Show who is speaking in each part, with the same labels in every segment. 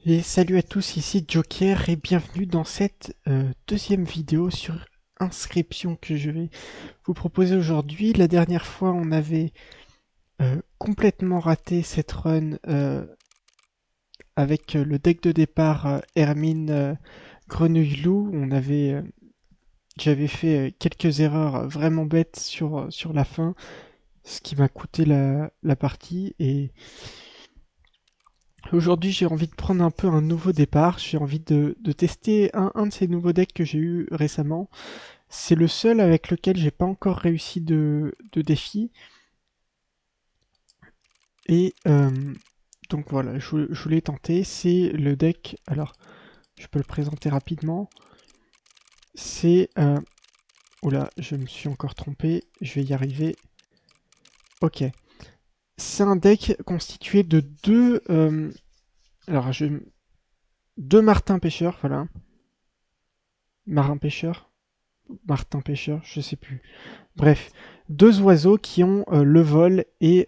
Speaker 1: Et salut à tous, ici Joker et bienvenue dans cette deuxième vidéo sur Inscription que je vais vous proposer aujourd'hui. La dernière fois on avait complètement raté cette run avec le deck de départ Hermine Grenouille-Loup. J'avais fait quelques erreurs vraiment bêtes sur la fin, ce qui m'a coûté la partie et aujourd'hui, j'ai envie de prendre un peu un nouveau départ. J'ai envie de tester un de ces nouveaux decks que j'ai eu récemment. C'est le seul avec lequel j'ai pas encore réussi de défi. Et donc voilà, je voulais tenter. C'est le deck. Alors, je peux le présenter rapidement. C'est. Oula, je me suis encore trompé. Je vais y arriver. Ok. C'est un deck constitué de alors, deux martins pêcheurs, voilà. Marin pêcheur. Martin pêcheur, je sais plus. Bref, deux oiseaux qui ont le vol et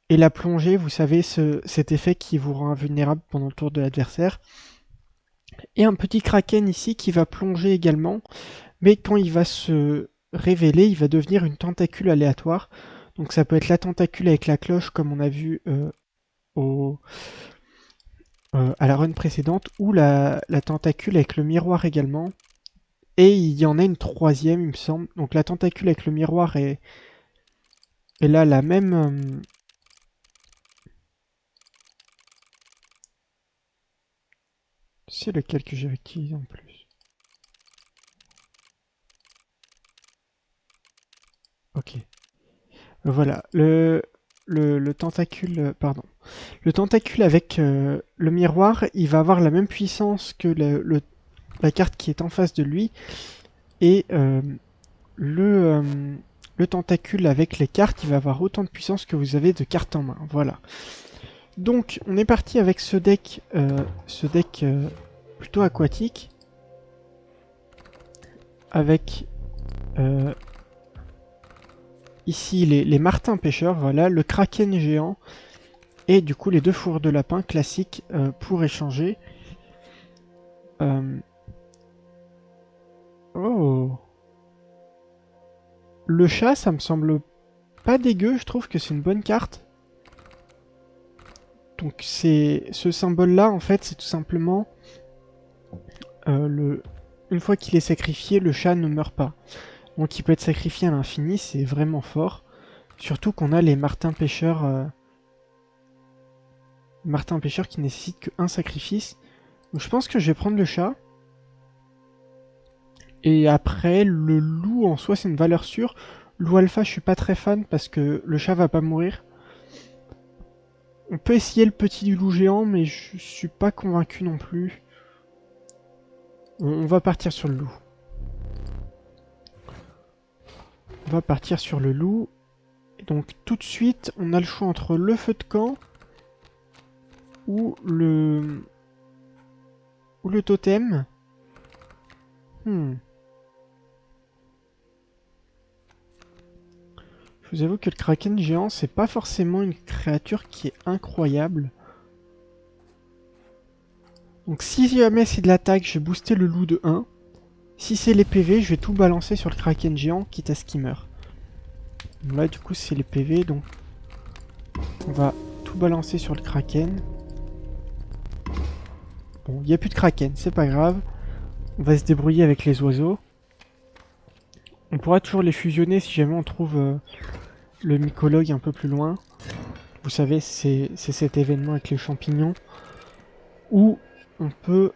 Speaker 1: la plongée, vous savez, cet effet qui vous rend invulnérable pendant le tour de l'adversaire. Et un petit kraken ici qui va plonger également, mais quand il va se révéler, il va devenir une tentacule aléatoire. Donc ça peut être la tentacule avec la cloche comme on a vu au, à la run précédente, ou la tentacule avec le miroir également. Et il y en a une troisième, il me semble. Donc la tentacule avec le miroir est là la même. C'est lequel que j'ai utilisé en plus. Ok. Voilà. Le tentacule. Pardon. Le tentacule avec le miroir, il va avoir la même puissance que la carte qui est en face de lui. Et le, euh, le tentacule avec les cartes, il va avoir autant de puissance que vous avez de cartes en main. Voilà. Donc, on est parti avec ce deck plutôt aquatique. Avec ici les martins pêcheurs, voilà, le kraken géant. Et du coup, les deux fourrures de lapin classiques pour échanger. Euh, Oh. Le chat, ça me semble pas dégueu, je trouve que c'est une bonne carte. Donc c'est ce symbole-là, en fait, c'est tout simplement une fois qu'il est sacrifié, le chat ne meurt pas. Donc il peut être sacrifié à l'infini, c'est vraiment fort. Surtout qu'on a les martins pêcheurs qui nécessitent qu'un sacrifice. Donc je pense que je vais prendre le chat. Et après, le loup en soi, c'est une valeur sûre. Loup alpha, je suis pas très fan parce que le chat va pas mourir. On peut essayer le petit du loup géant, mais je suis pas convaincu non plus. On va partir sur le loup. On va partir sur le loup. Et donc tout de suite, on a le choix entre le feu de camp ou le totem. Hmm. Je vous avoue que le kraken géant, c'est pas forcément une créature qui est incroyable. Donc si jamais c'est de l'attaque, je vais booster le loup de 1. Si c'est les PV, je vais tout balancer sur le kraken géant, quitte à ce qu'il meure. Donc là, du coup, c'est les PV, donc on va tout balancer sur le kraken. Bon, il n'y a plus de kraken, c'est pas grave. On va se débrouiller avec les oiseaux. On pourra toujours les fusionner si jamais on trouve le mycologue un peu plus loin. Vous savez, c'est cet événement avec les champignons. Où on peut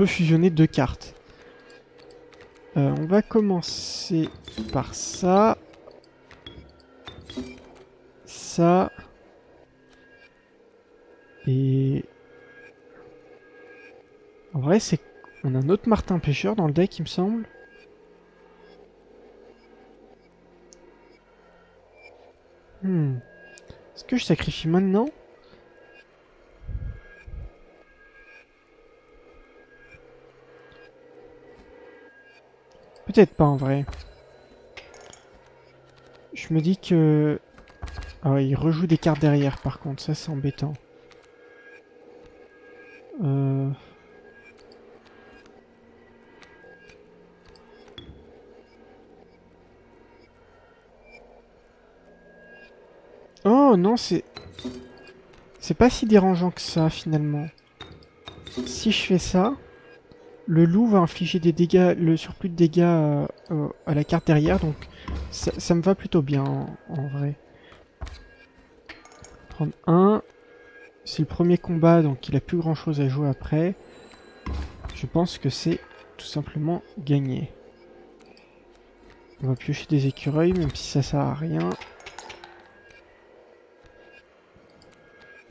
Speaker 1: fusionner deux cartes. On va commencer par ça. Ça. Et... En vrai, c'est... On a un autre martin pêcheur dans le deck, il me semble. Est-ce que je sacrifie maintenant? Peut-être pas en vrai. Je me dis que... Ah ouais, il rejoue des cartes derrière par contre, ça c'est embêtant. Oh non, c'est pas si dérangeant que ça finalement. Si je fais ça, le loup va infliger des dégâts, le surplus de dégâts à la carte derrière, donc ça me va plutôt bien en vrai. Prendre un. C'est le premier combat, donc il a plus grand chose à jouer après. Je pense que c'est tout simplement gagné. On va piocher des écureuils, même si ça sert à rien.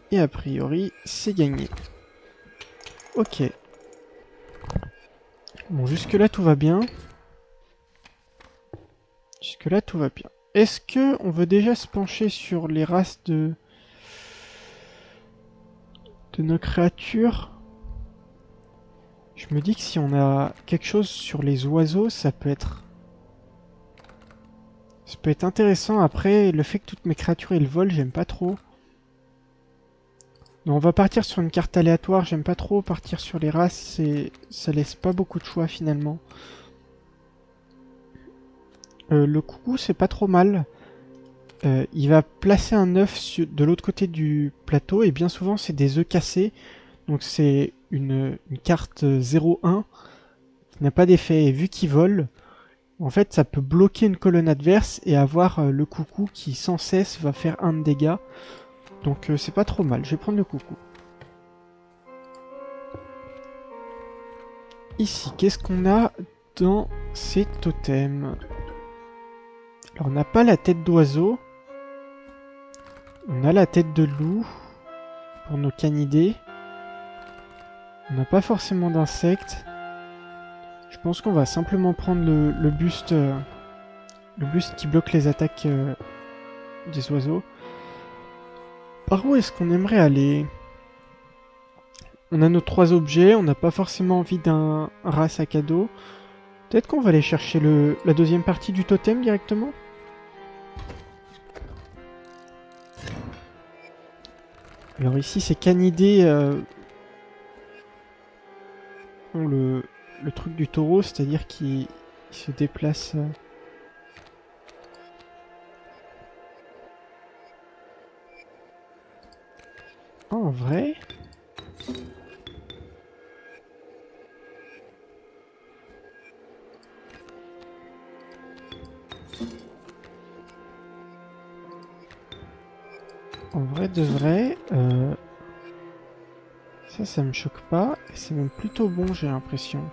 Speaker 1: Et a priori, c'est gagné. Ok. Bon, jusque-là, tout va bien. Jusque-là, tout va bien. Est-ce que on veut déjà se pencher sur les races de nos créatures? Je me dis que si on a quelque chose sur les oiseaux, ça peut être intéressant. Après, le fait que toutes mes créatures aient le vol, j'aime pas trop. Non, on va partir sur une carte aléatoire. J'aime pas trop partir sur les races. Ça laisse pas beaucoup de choix finalement. Le coucou, c'est pas trop mal. Il va placer un œuf de l'autre côté du plateau. Et bien souvent, c'est des œufs cassés. Donc c'est une carte 0-1 qui n'a pas d'effet. Et vu qu'il vole, en fait, ça peut bloquer une colonne adverse et avoir le coucou qui sans cesse va faire 1 de dégâts. Donc c'est pas trop mal. Je vais prendre le coucou. Ici, qu'est-ce qu'on a dans ces totems? Alors on n'a pas la tête d'oiseau. On a la tête de loup pour nos canidés. On n'a pas forcément d'insectes. Je pense qu'on va simplement prendre le buste qui bloque les attaques des oiseaux. Par où est-ce qu'on aimerait aller? On a nos 3 objets, on n'a pas forcément envie d'un rat sac à dos. Peut-être qu'on va aller chercher la deuxième partie du totem directement? Alors ici c'est canidés ont le truc du taureau, c'est-à-dire qu'il se déplace... Oh, en vrai? En vrai de vrai, ça me choque pas, et c'est même plutôt bon, j'ai l'impression.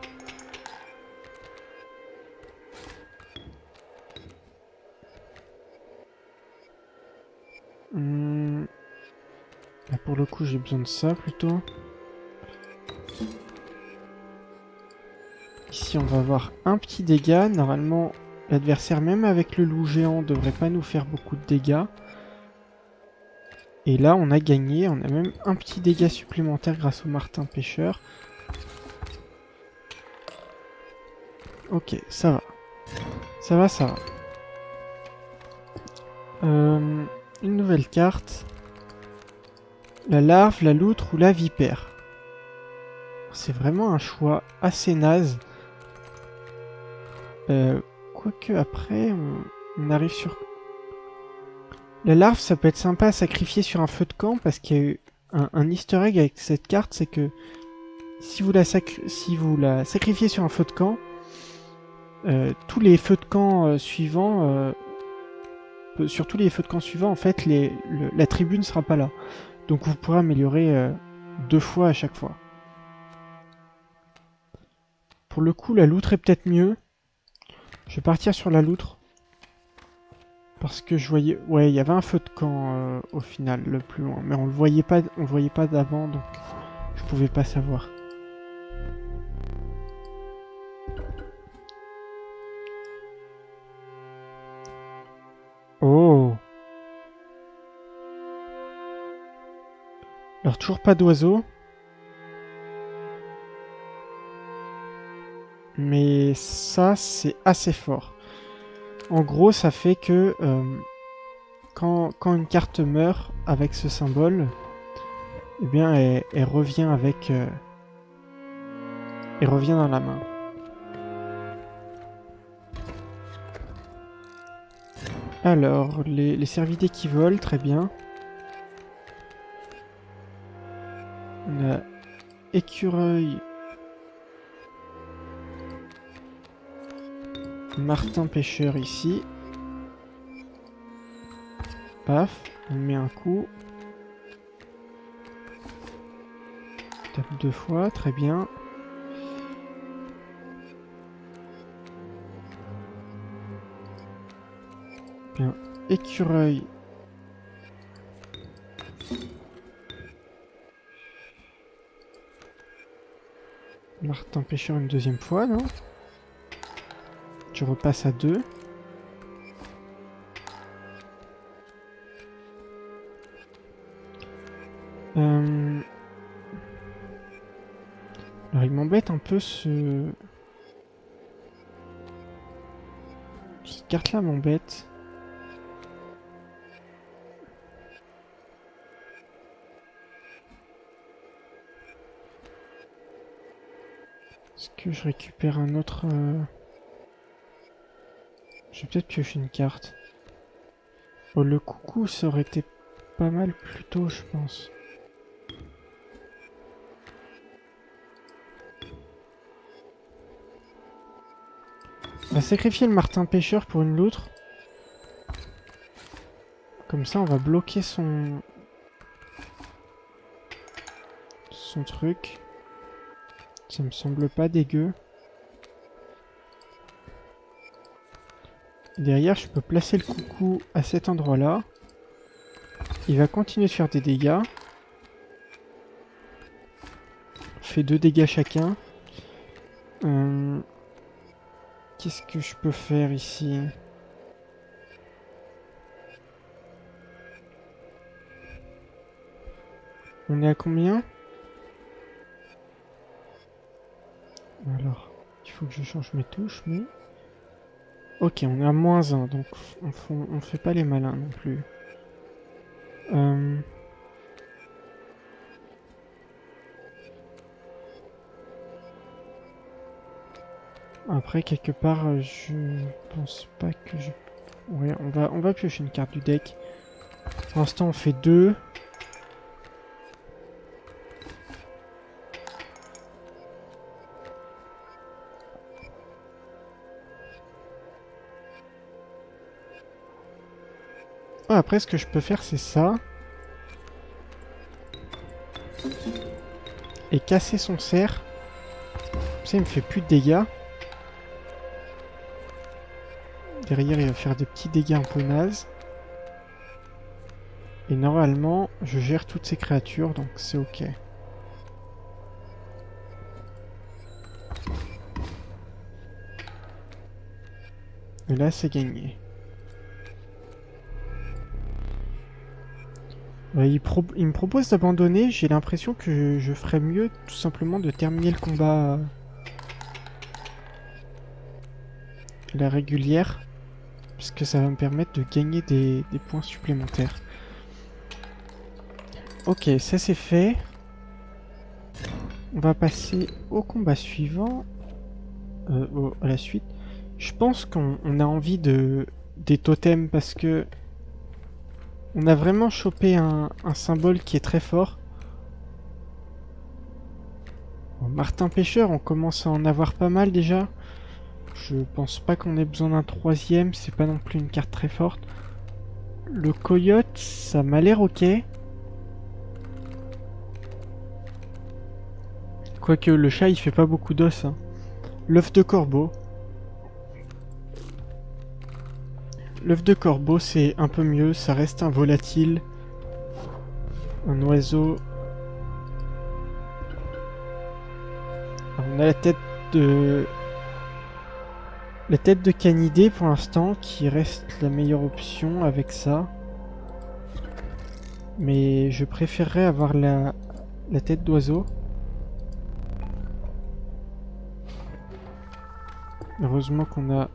Speaker 1: Là, pour le coup, j'ai besoin de ça plutôt. Ici, on va avoir un petit dégât. Normalement, l'adversaire, même avec le loup géant, devrait pas nous faire beaucoup de dégâts. Et là, on a gagné. On a même un petit dégât supplémentaire grâce au martin pêcheur. Ok, ça va. Ça va, ça va. Une nouvelle carte. La larve, la loutre ou la vipère. C'est vraiment un choix assez naze. Quoique après, on arrive sur... La larve, ça peut être sympa à sacrifier sur un feu de camp parce qu'il y a eu un easter egg avec cette carte, c'est que si vous la sacrifiez sur un feu de camp, tous les feux de camp suivants, sur tous les feux de camp suivants, en fait, la tribu ne sera pas là. Donc vous pourrez améliorer 2 fois à chaque fois. Pour le coup, la loutre est peut-être mieux. Je vais partir sur la loutre. Parce que je voyais... Ouais, il y avait un feu de camp au final, le plus loin. Mais on le voyait pas d'avant, donc je pouvais pas savoir. Oh! Alors toujours pas d'oiseau. Mais ça, c'est assez fort. En gros, ça fait que quand une carte meurt avec ce symbole, eh bien elle revient avec... elle revient dans la main. Alors, les cervidés qui volent, très bien. On a écureuil, martin pêcheur ici. Paf, on met un coup. Tape 2 fois, très bien. Bien, écureuil. Martin pêcheur une deuxième fois, non? Tu repasses à 2. Alors il m'embête un peu ce... Cette carte là m'embête. Est-ce que je récupère un autre... Je vais peut-être piocher une carte. Oh, le coucou, ça aurait été pas mal plus tôt, je pense. On va sacrifier le martin pêcheur pour une loutre. Comme ça, on va bloquer son truc. Ça me semble pas dégueu. Derrière, je peux placer le coucou à cet endroit-là. Il va continuer de faire des dégâts. On fait 2 dégâts chacun. Qu'est-ce que je peux faire ici? On est à combien? Alors, il faut que je change mes touches, mais... Ok, on est à -1, donc on fait pas les malins non plus. Après, quelque part, je pense pas que je... Ouais, on va piocher une carte du deck. Pour l'instant, on fait 2. Ouais, après, ce que je peux faire, c'est ça. Et casser son cerf. Ça, il me fait plus de dégâts. Derrière, il va faire des petits dégâts un peu nazes. Et normalement, je gère toutes ces créatures, donc c'est ok. Et là, c'est gagné. Il me propose d'abandonner. J'ai l'impression que je ferais mieux tout simplement de terminer le combat la régulière. Parce que ça va me permettre de gagner des points supplémentaires. Ok, ça c'est fait. On va passer au combat suivant. À la suite. Je pense qu'on a envie des totems parce que on a vraiment chopé un symbole qui est très fort. Bon, Martin Pêcheur, on commence à en avoir pas mal déjà. Je pense pas qu'on ait besoin d'un troisième, c'est pas non plus une carte très forte. Le coyote, ça m'a l'air ok. Quoique le chat il fait pas beaucoup d'os. Hein. L'œuf de corbeau. L'œuf de corbeau c'est un peu mieux, ça reste un volatile. Un oiseau. Alors, on a la tête de... La tête de canidé pour l'instant qui reste la meilleure option avec ça. Mais je préférerais avoir la tête d'oiseau. Heureusement qu'on a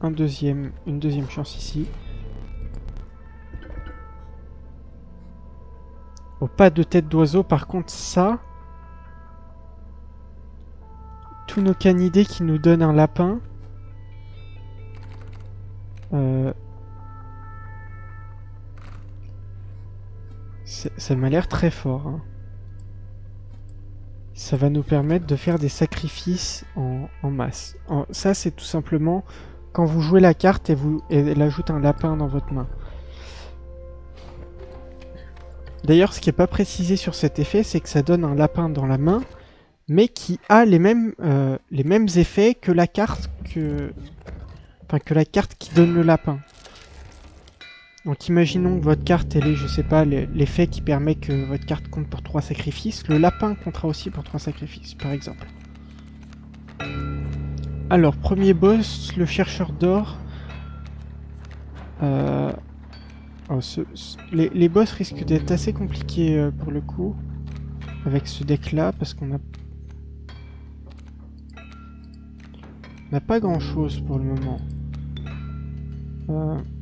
Speaker 1: une deuxième chance ici. Oh, pas de tête d'oiseau, par contre ça... Tous nos canidés qui nous donnent un lapin... ça m'a l'air très fort. Hein. Ça va nous permettre de faire des sacrifices en masse. Ça, c'est tout simplement quand vous jouez la carte et elle ajoute un lapin dans votre main. D'ailleurs, ce qui n'est pas précisé sur cet effet, c'est que ça donne un lapin dans la main, mais qui a les mêmes effets que la carte que la carte qui donne le lapin. Donc imaginons que votre carte, elle est, je sais pas, l'effet qui permet que votre carte compte pour 3 sacrifices. Le lapin comptera aussi pour 3 sacrifices, par exemple. Alors, premier boss, le chercheur d'or. Les boss risquent d'être assez compliqués pour le coup. Avec ce deck-là, parce qu'on n'a pas grand-chose pour le moment.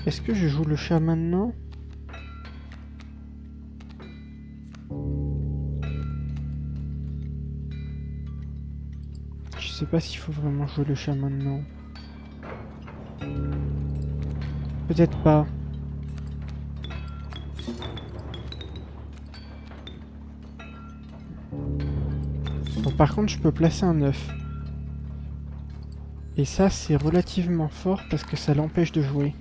Speaker 1: Est-ce que je joue le chat maintenant? Je sais pas s'il faut vraiment jouer le chat maintenant. Peut-être pas. Bon, par contre, je peux placer un œuf. Et ça, c'est relativement fort parce que ça l'empêche de jouer.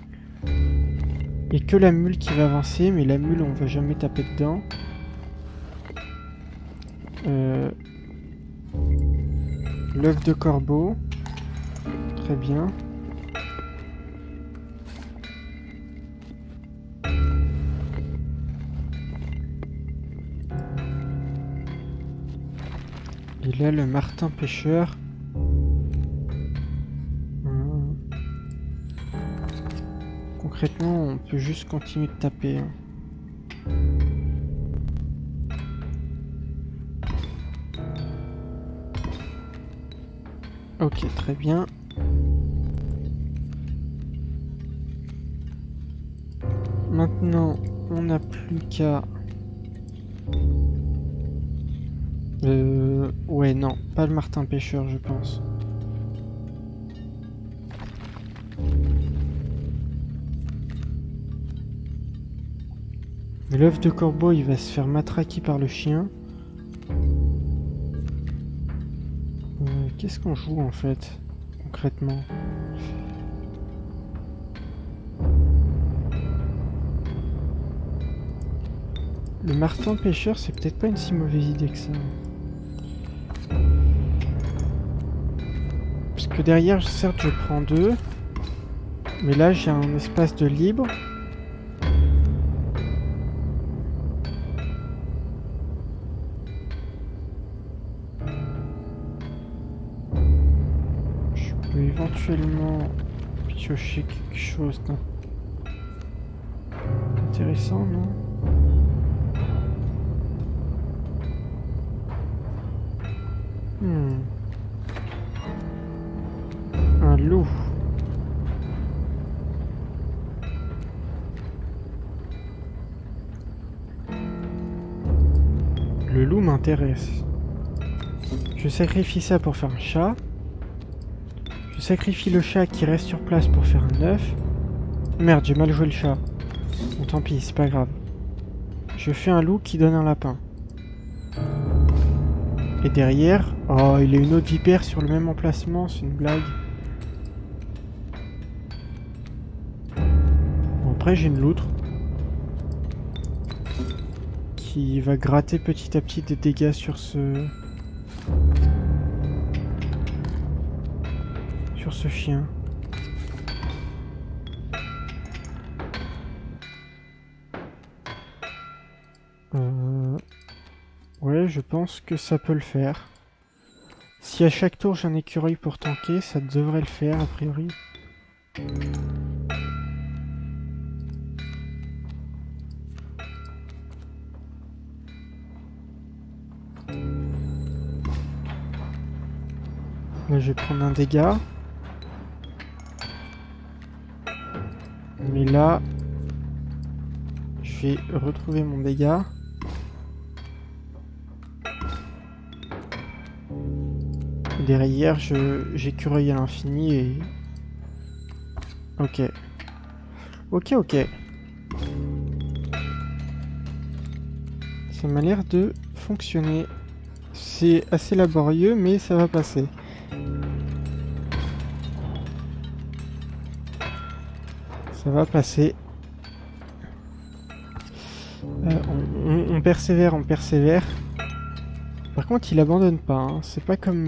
Speaker 1: Et que la mule qui va avancer, mais la mule, on va jamais taper dedans. L'œuf de corbeau. Très bien. Et là, le martin pêcheur. Concrètement, on peut juste continuer de taper. Hein. Ok, très bien. Maintenant, on n'a plus qu'à... Ouais, non, pas le martin pêcheur, je pense. Mais l'œuf de corbeau, il va se faire matraquer par le chien. Qu'est-ce qu'on joue en fait, concrètement? Le martin pêcheur, c'est peut-être pas une si mauvaise idée que ça. Parce que derrière, certes, je prends 2. Mais là, j'ai un espace de libre. Je peux éventuellement piocher quelque chose d'intéressant, non? Un loup. Le loup m'intéresse. Je sacrifie ça pour faire un chat. Je sacrifie le chat qui reste sur place pour faire un œuf. Merde, j'ai mal joué le chat. Bon, tant pis, c'est pas grave. Je fais un loup qui donne un lapin. Et derrière... Oh, il y a une autre vipère sur le même emplacement, c'est une blague. Bon, après, j'ai une loutre. Qui va gratter petit à petit des dégâts sur ce... sur ce chien. Ouais, je pense que ça peut le faire. Si à chaque tour j'ai un écureuil pour tanker, ça devrait le faire a priori. Là je vais prendre un dégât. Mais là, je vais retrouver mon dégât. verrez hier, j'écureuille à l'infini et... Ok. Ok, ok. Ça m'a l'air de fonctionner. C'est assez laborieux, mais ça va passer. Ça va passer. On persévère, on persévère. Par contre, il abandonne pas. Hein. C'est pas comme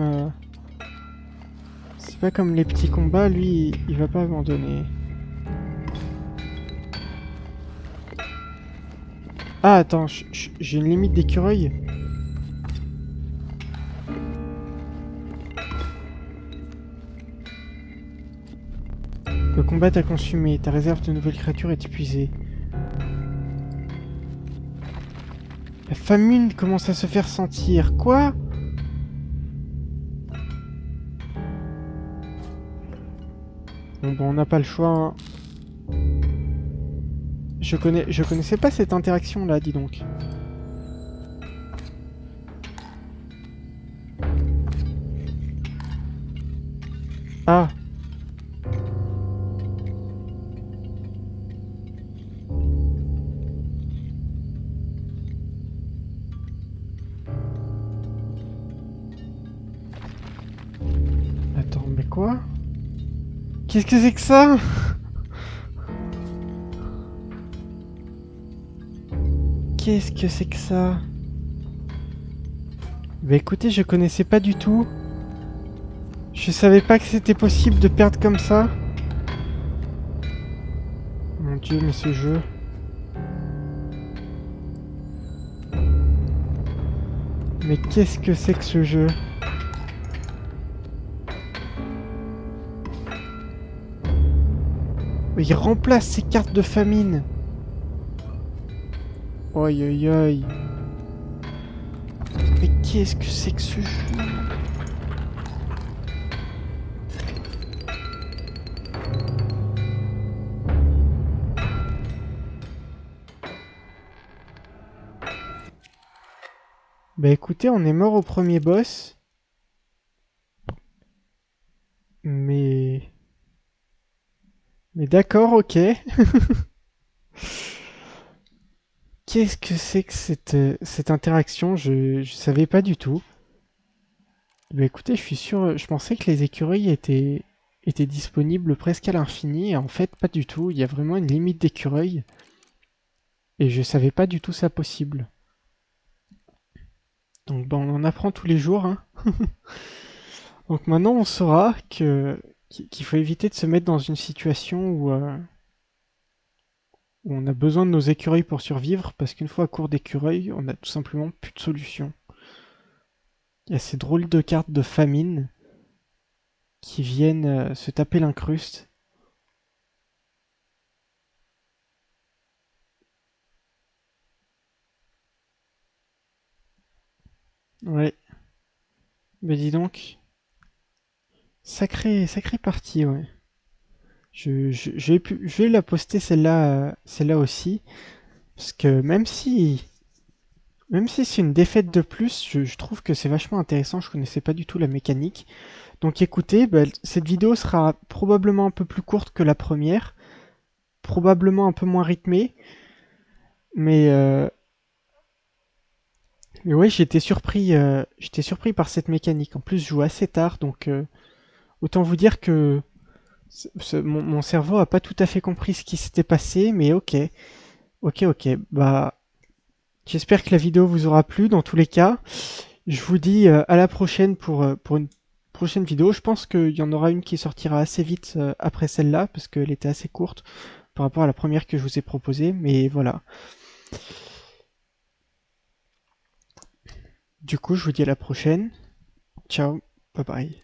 Speaker 1: les petits combats. Lui, il va pas abandonner. Ah, attends, j'ai une limite d'écureuil. Le combat t'a consumé. Ta réserve de nouvelles créatures est épuisée. La famine commence à se faire sentir. Quoi? Bon, on n'a pas le choix. Hein. Je connaissais pas cette interaction là, dis donc. Ah. Attends, mais quoi? Qu'est-ce que c'est que ça? Qu'est-ce que c'est que ça? Bah écoutez, je connaissais pas du tout. Je savais pas que c'était possible de perdre comme ça. Mon dieu, mais ce jeu... Mais qu'est-ce que c'est que ce jeu? Il remplace ses cartes de famine. Aïe aïe aïe. Mais qu'est-ce que c'est que ce jeu? Bah écoutez, on est mort au premier boss. Mais... Mais d'accord, ok. Qu'est-ce que c'est que cette interaction? Je savais pas du tout. Bah écoutez, je suis sûr, je pensais que les écureuils étaient disponibles presque à l'infini, et en fait pas du tout. Il y a vraiment une limite d'écureuils, et je savais pas du tout ça possible. Donc bon, on en apprend tous les jours, hein. Donc maintenant on saura qu'il faut éviter de se mettre dans une situation où on a besoin de nos écureuils pour survivre, parce qu'une fois à court d'écureuils, on a tout simplement plus de solution. Il y a ces drôles de cartes de famine qui viennent se taper l'incruste. Ouais, mais dis donc, sacrée partie, ouais. Je vais la poster celle-là aussi, parce que même si c'est une défaite de plus, je trouve que c'est vachement intéressant. Je connaissais pas du tout la mécanique. Donc écoutez, bah, cette vidéo sera probablement un peu plus courte que la première, probablement un peu moins rythmée, mais ouais, j'étais surpris par cette mécanique. En plus, je joue assez tard, donc autant vous dire que mon cerveau a pas tout à fait compris ce qui s'était passé, mais ok, ok. Bah, j'espère que la vidéo vous aura plu. Dans tous les cas, je vous dis à la prochaine pour une prochaine vidéo. Je pense qu'il y en aura une qui sortira assez vite après celle-là, parce qu'elle était assez courte par rapport à la première que je vous ai proposée, mais voilà. Du coup, je vous dis à la prochaine. Ciao, bye bye.